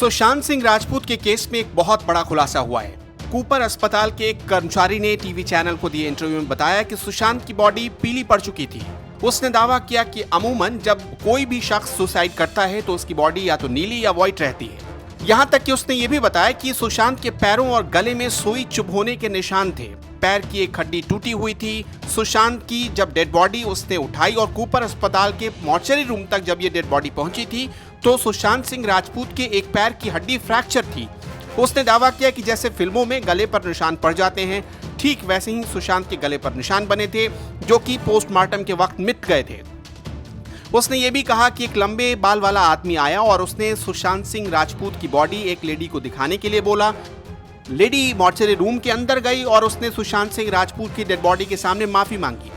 सुशांत सिंह राजपूत के केस में एक बहुत बड़ा खुलासा हुआ है। कूपर अस्पताल के एक कर्मचारी ने टीवी चैनल को दिए इंटरव्यू में बताया कि सुशांत की बॉडी पीली पड़ चुकी थी। उसने दावा किया कि अमूमन जब कोई भी शख्स सुसाइड करता है तो उसकी बॉडी या तो नीली या व्हाइट रहती है। यहाँ तक कि उसने ये भी बताया कि सुशांत के पैरों और गले में सुई चुभोने के निशान थे। पैर की एक हड्डी टूटी हुई थी। सुशांत की जब डेड बॉडी उसने उठाई और कूपर अस्पताल के मॉर्चरी रूम तक जब ये डेड बॉडी पहुंची थी तो सुशांत सिंह राजपूत के एक पैर की हड्डी फ्रैक्चर थी। उसने दावा किया कि जैसे फिल्मों में गले पर निशान पड़ जाते हैं, ठीक वैसे ही सुशांत के गले पर निशान बने थे जो कि पोस्टमार्टम के वक्त मिट गए थे। उसने ये भी कहा कि एक लंबे बाल वाला आदमी आया और उसने सुशांत सिंह राजपूत की बॉडी एक लेडी को दिखाने के लिए बोला। लेडी मॉर्चरी रूम के अंदर गई और उसने सुशांत सिंह राजपूत की डेड बॉडी के सामने माफी मांगी।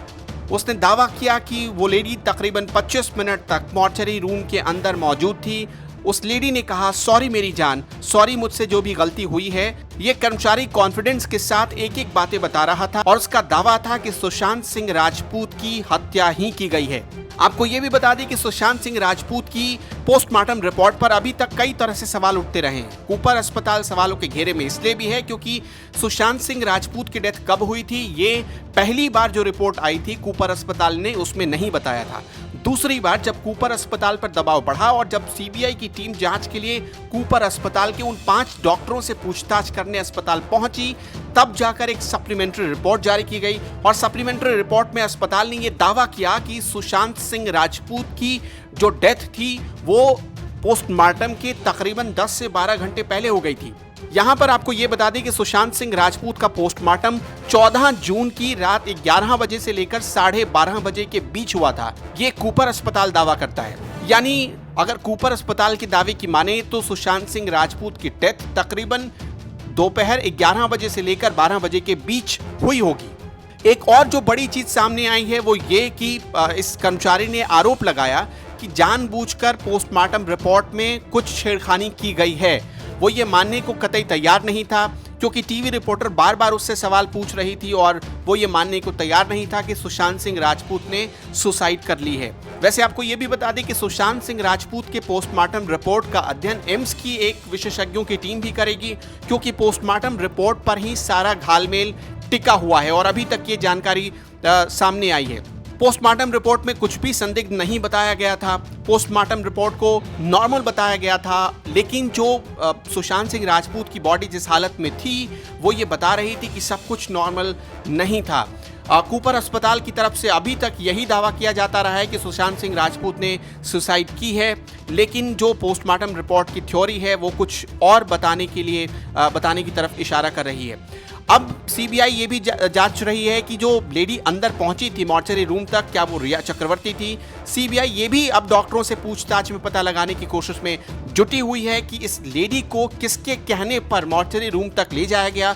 उसने दावा किया कि वो लेडी तकरीबन 25 मिनट तक मॉर्चरी रूम के अंदर मौजूद थी। उस लेडी ने कहा, सॉरी मेरी जान, सॉरी मुझसे जो भी गलती हुई है। ये कर्मचारी कॉन्फिडेंस के साथ एक एक बातें बता रहा था और उसका दावा था कि सुशांत सिंह राजपूत की हत्या ही की गई है। आपको ये भी बता दें कि सुशांत सिंह राजपूत की पोस्टमार्टम रिपोर्ट पर अभी तक कई तरह से सवाल उठते रहे हैं। कूपर अस्पताल सवालों के घेरे में इसलिए भी है क्योंकि सुशांत सिंह राजपूत की डेथ कब हुई थी, ये पहली बार जो रिपोर्ट आई थी कूपर अस्पताल ने उसमें नहीं बताया था। दूसरी बार जब कूपर अस्पताल पर दबाव बढ़ा और जब सीबीआई की टीम जांच के लिए कूपर अस्पताल के उन 5 डॉक्टरों से पूछताछ करने अस्पताल पहुंची, तब जाकर एक सप्लीमेंट्री रिपोर्ट जारी की गई और सप्लीमेंट्री रिपोर्ट में अस्पताल ने यह दावा किया कि सुशांत सिंह राजपूत की जो डेथ थी वो पोस्टमार्टम के तकरीबन 10 से 12 घंटे पहले हो गई थी। यहां पर आपको यह बता दें कि सुशांत सिंह राजपूत का पोस्टमार्टम 14 जून की रात 11 बजे से लेकर 12:30 बजे के बीच हुआ था। ये कूपर अस्पताल दावा करता है। यानी अगर कूपर अस्पताल के दावे की माने तो सुशांत सिंह राजपूत की डेथ तकरीबन दोपहर 11 बजे से लेकर 12 बजे के बीच हुई होगी। एक और जो बड़ी चीज सामने आई है वो ये कि इस कर्मचारी ने आरोप लगाया कि जानबूझकर पोस्टमार्टम रिपोर्ट में कुछ छेड़खानी की गई है। वो ये मानने को कतई तैयार नहीं था क्योंकि टीवी रिपोर्टर बार बार उससे सवाल पूछ रही थी और वो ये मानने को तैयार नहीं था कि सुशांत सिंह राजपूत ने सुसाइड कर ली है। वैसे आपको ये भी बता दें कि सुशांत सिंह राजपूत के पोस्टमार्टम रिपोर्ट का अध्ययन एम्स की एक विशेषज्ञों की टीम भी करेगी क्योंकि पोस्टमार्टम रिपोर्ट पर ही सारा घालमेल टिका हुआ है और अभी तक ये जानकारी सामने आई है। पोस्टमार्टम रिपोर्ट में कुछ भी संदिग्ध नहीं बताया गया था। पोस्टमार्टम रिपोर्ट को नॉर्मल बताया गया था, लेकिन जो सुशांत सिंह राजपूत की बॉडी जिस हालत में थी वो ये बता रही थी कि सब कुछ नॉर्मल नहीं था। कूपर अस्पताल की तरफ से अभी तक यही दावा किया जाता रहा है कि सुशांत सिंह राजपूत ने सुसाइड की है, लेकिन जो पोस्टमार्टम रिपोर्ट की थ्योरी है वो कुछ और बताने की तरफ इशारा कर रही है। अब सीबीआई ये भी जांच रही है कि जो लेडी अंदर पहुंची थी मॉर्चरी रूम तक, क्या वो रिया चक्रवर्ती थी। सीबीआई ये भी अब डॉक्टरों से पूछताछ में पता लगाने की कोशिश में जुटी हुई है कि इस लेडी को किसके कहने पर मॉर्चरी रूम तक ले जाया गया।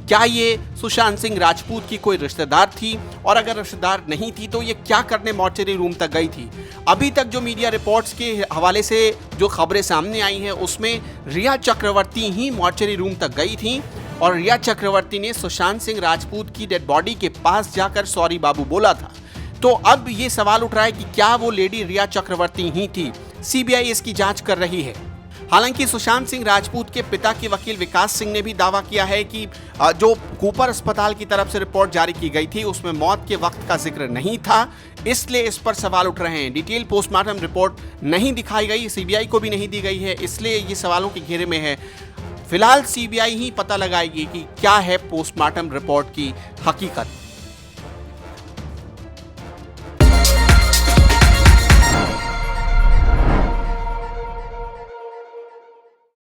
क्या ये सुशांत सिंह राजपूत की कोई रिश्तेदार थी, और अगर रिश्तेदार नहीं थी तो ये क्या करने मॉर्चरी रूम तक गई थी। अभी तक जो मीडिया रिपोर्ट्स के हवाले से जो खबरें सामने आई हैं उसमें रिया चक्रवर्ती ही मॉर्चरी रूम तक गई थी और रिया चक्रवर्ती ने सुशांत सिंह राजपूत की डेड बॉडी के पास जाकर सॉरी बाबू बोला था। तो अब ये सवाल उठ रहा है कि क्या वो लेडी रिया चक्रवर्ती ही थी। सीबीआई इसकी जांच कर रही है। हालांकि सुशांत सिंह राजपूत के पिता के वकील विकास सिंह ने भी दावा किया है कि जो कूपर अस्पताल की तरफ से रिपोर्ट जारी की गई थी उसमें मौत के वक्त का जिक्र नहीं था, इसलिए इस पर सवाल उठ रहे हैं। डिटेल पोस्टमार्टम रिपोर्ट नहीं दिखाई गई, सीबीआई को भी नहीं दी गई है, इसलिए ये सवालों के घेरे में है। फिलहाल सीबीआई ही पता लगाएगी कि क्या है पोस्टमार्टम रिपोर्ट की हकीकत।